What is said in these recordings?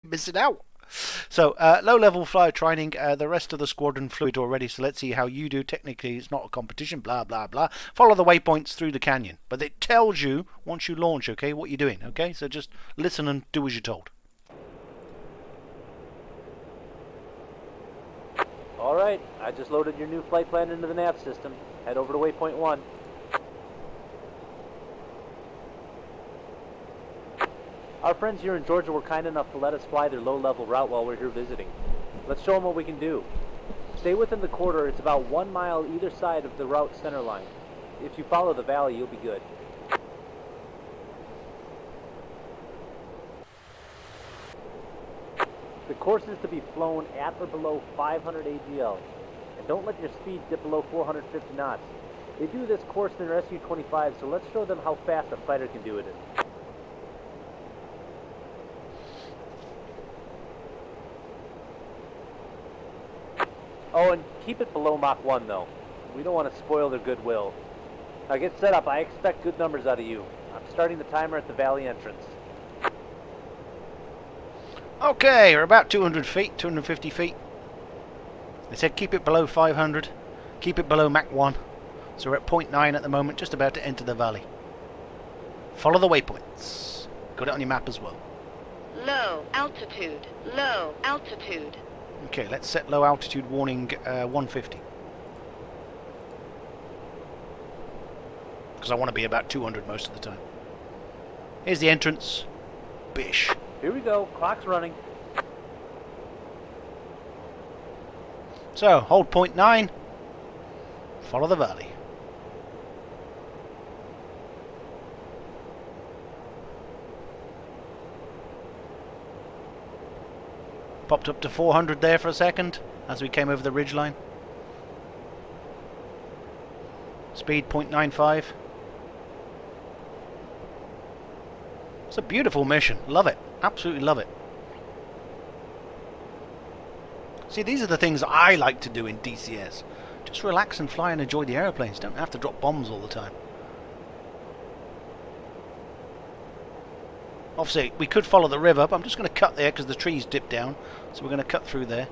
missing out. So, low-level flyer training. The rest of the squadron flew it already, so let's see how you do. Technically, it's not a competition, blah, blah, blah. Follow the waypoints through the canyon. But it tells you, once you launch, okay, what you're doing, okay? So just listen and do as you're told. Alright, I just loaded your new flight plan into the nav system. Head over to waypoint 1. Our friends here in Georgia were kind enough to let us fly their low-level route while we're here visiting. Let's show them what we can do. Stay within the corridor. It's about 1 mile either side of the route center line. If you follow the valley, you'll be good. The course is to be flown at or below 500 AGL. And don't let your speed dip below 450 knots. They do this course in their Su-25, so let's show them how fast a fighter can do it in. Oh, and keep it below Mach 1, though. We don't want to spoil their goodwill. Now get set up. I expect good numbers out of you. I'm starting the timer at the valley entrance. Okay, we're about 200 feet, 250 feet. They said keep it below 500, keep it below Mach 1. So we're at 0.9 at the moment, just about to enter the valley. Follow the waypoints. Got it on your map as well. Low altitude, low altitude. Okay, let's set low altitude warning 150. Because I want to be about 200 most of the time. Here's the entrance. Bish. Here we go. Clock's running. So, hold 0.9. Follow the valley. Popped up to 400 there for a second as we came over the ridgeline. Speed 0.95. It's a beautiful mission. Love it. Absolutely love it. See, these are the things I like to do in DCS. Just relax and fly and enjoy the airplanes. Don't have to drop bombs all the time. Obviously, we could follow the river, but I'm just going to cut there because the trees dip down. So we're going to cut through there.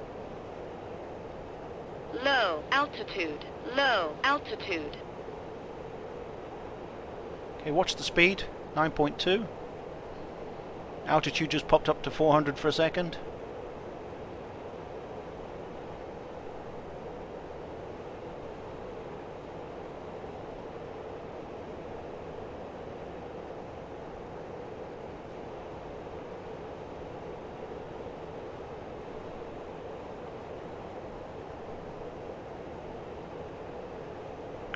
Low altitude, low altitude. Okay, watch the speed. 9.2. Altitude just popped up to 400 for a second.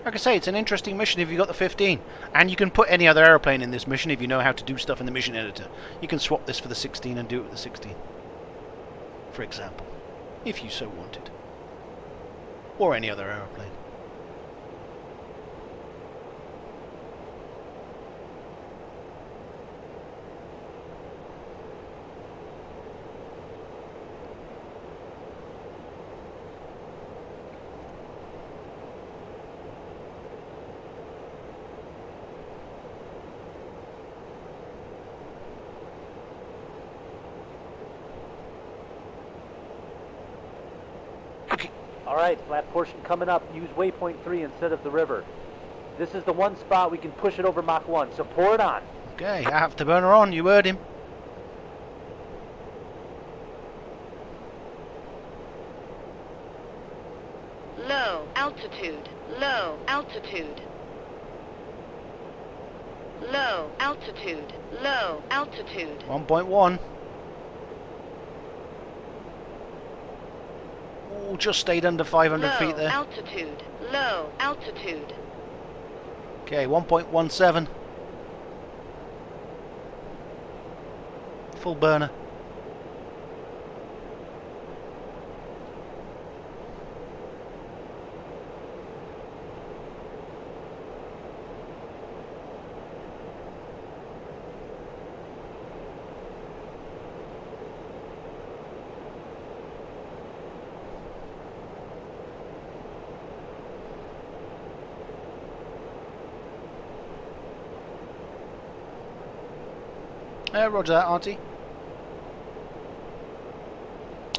Like I say, it's an interesting mission if you've got the 15. And you can put any other aeroplane in this mission if you know how to do stuff in the mission editor. You can swap this for the 16 and do it with the 16. For example. If you so wanted. Or any other aeroplane. Alright, flat portion coming up. Use waypoint 3 instead of the river. This is the one spot we can push it over Mach 1, so pour it on. Okay, afterburner on, you heard him. Low altitude, low altitude. Low altitude, low altitude. 1.1. Oh, just stayed under 500 feet there. Low altitude, low altitude. Okay, 1.17. Full burner. Roger that, Auntie.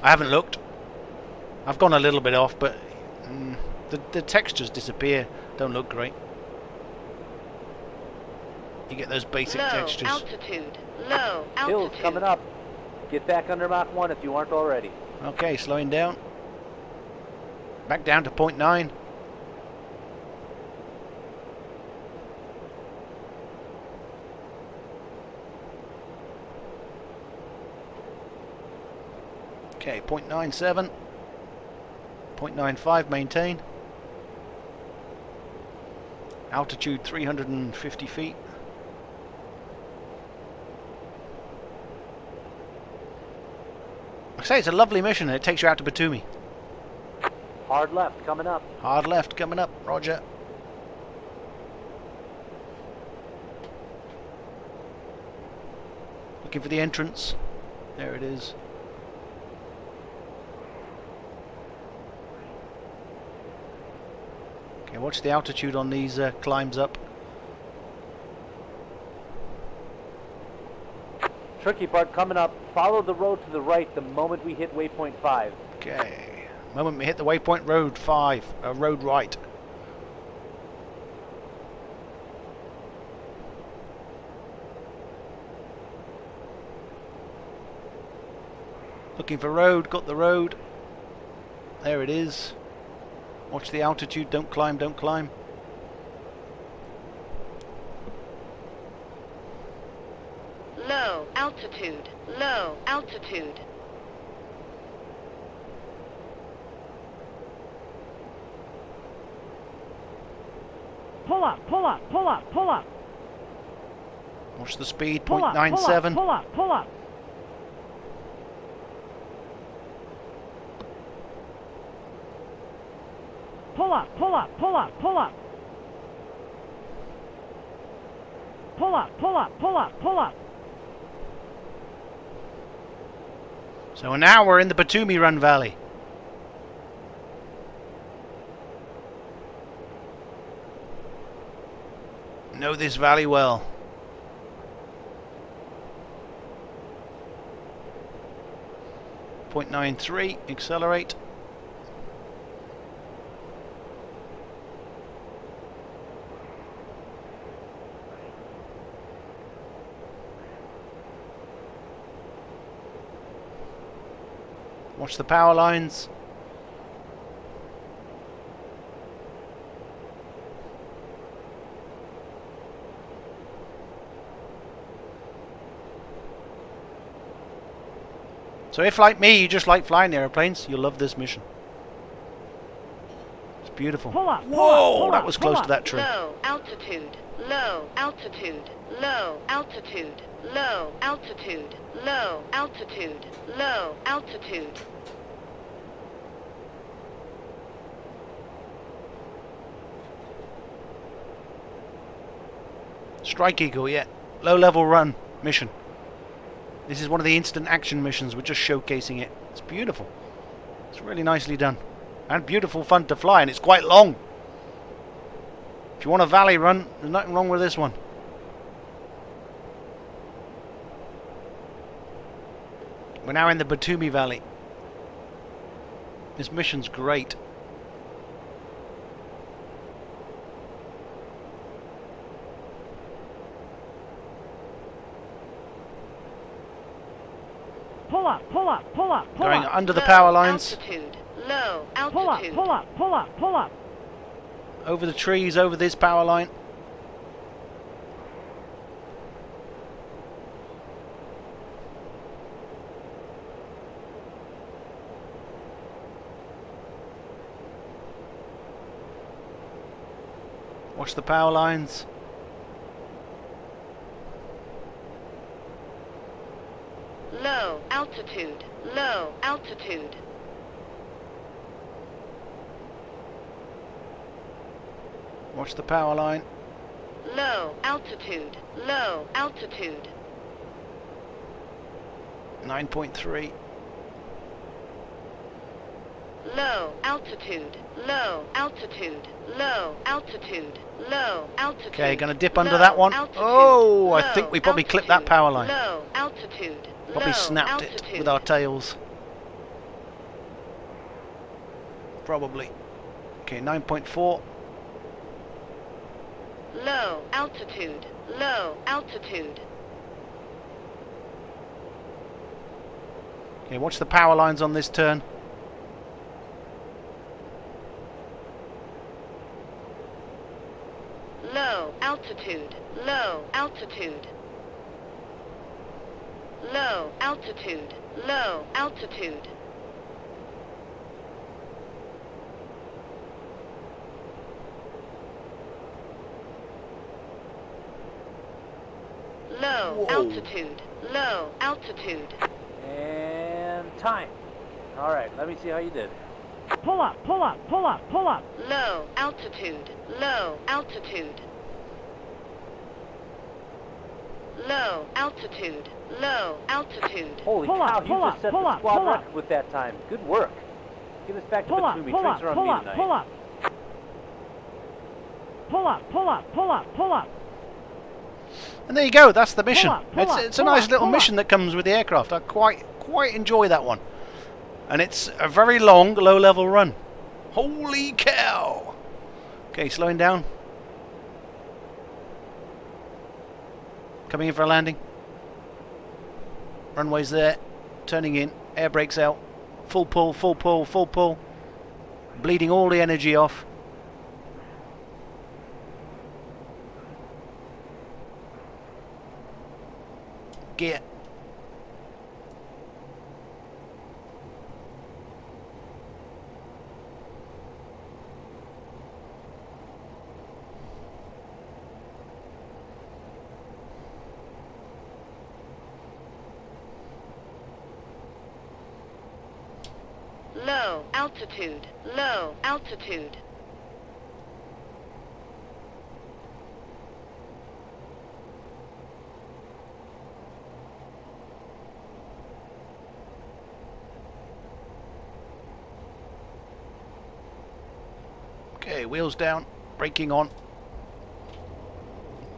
I haven't looked. I've gone a little bit off, but the textures disappear. Don't look great. You get those basic Low textures. altitude. Low Hills altitude. coming up. Get back under Mach 1 if you aren't already. Okay, slowing down. Back down to 0.9. Okay, 0.97. 0.95 maintain. Altitude 350 feet. I say it's a lovely mission and it takes you out to Batumi. Hard left coming up. Hard left coming up, roger. Looking for the entrance. There it is. Okay, watch the altitude on these climbs up. Tricky part coming up. Follow the road to the right the moment we hit waypoint 5. Okay. Moment we hit the waypoint, road 5, road right. Looking for road, got the road. There it is. Watch the altitude, don't climb, don't climb. Low altitude. Low altitude. Pull up, pull up, pull up, pull up. Watch the speed, Pull up, 0.97. pull up, pull up. Pull up, pull up, pull up, pull up. Pull up, pull up, pull up, pull up. So now we're in the Batumi Run Valley. Know this valley well. .93, accelerate. Watch the power lines. So if, like me, you just like flying airplanes, you'll love this mission. It's beautiful. Pull up, pull Whoa, up, pull that up, was pull close up. to that tree. Low altitude. Low altitude. Low altitude. Low altitude. Low altitude. Low altitude. Strike Eagle, yeah. Low level run mission. This is one of the instant action missions. We're just showcasing it. It's beautiful. It's really nicely done. And beautiful fun to fly, and it's quite long. If you want a valley run, there's nothing wrong with this one. We're now in the Batumi Valley. This mission's great. Pull up, pull up, pull up, pull Going up. under the Low power lines. Altitude. Low Pull up, altitude. pull up, pull up, pull up. Over the trees, over this power line. Watch the power lines. Low altitude. Low altitude. Watch the power line. Low altitude. Low altitude. 9.3. Low altitude. Low altitude. Low altitude. Low altitude. Okay, gonna dip under Low that one. altitude. Oh, I Low think we probably clipped that altitude. power line. Low altitude. Probably Low snapped altitude. it with our tails. Probably. Okay, 9.4. Low altitude. Low altitude. Okay, watch the power lines on this turn. Low altitude. Low altitude. Low altitude. Low altitude. Low Whoa. altitude. Low altitude. And time. All right, let me see how you did. Pull up, pull up, pull up, pull up. Low altitude. Low altitude. Low altitude. Low altitude. Holy Pull cow, up, you pull just up, set pull the up, squad pull up. record with that time. Good work. Give us back to Pull up, Batumi. pull Drinks up, are on pull me up, tonight. pull up. Pull up, pull up, pull up, pull up. And there you go, that's the mission. Pull up, It's a pull nice up, little pull mission that comes with the aircraft. I quite enjoy that one. And it's a very long, low-level run. Holy cow! Okay, slowing down. Coming in for a landing. Runway's there. Turning in. Air brakes out. Full pull, full pull, full pull. Bleeding all the energy off. Gear. Low altitude. Low altitude. Okay, wheels down, braking on.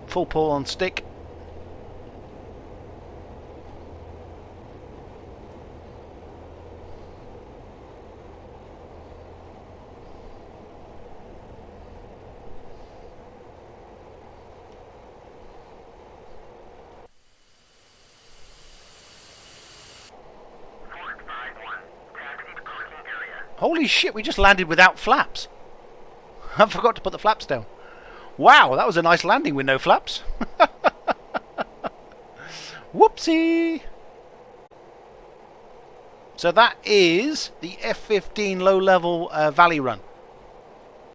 Full pull on stick. Holy shit, we just landed without flaps. I forgot to put the flaps down. Wow, that was a nice landing with no flaps. Whoopsie! So that is the F-15 low-level valley run.